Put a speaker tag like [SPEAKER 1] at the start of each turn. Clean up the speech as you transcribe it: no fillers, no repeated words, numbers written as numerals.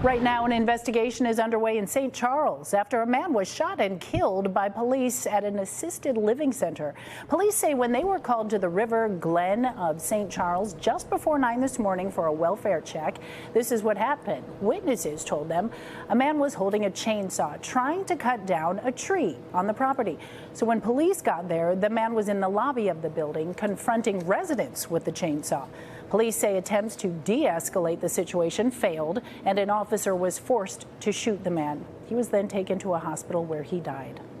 [SPEAKER 1] Right now, an investigation is underway in St. Charles after a man was shot and killed by police at an assisted living center. Police say when they were called to the River Glen of St. Charles just before 9 this morning for a welfare check, this is what happened. Witnesses told them a man was holding a chainsaw trying to cut down a tree on the property. So when police got there, the man was in the lobby of the building confronting residents with the chainsaw. Police say attempts to de-escalate the situation failed, and an officer was forced to shoot the man. He was then taken to a hospital where he died.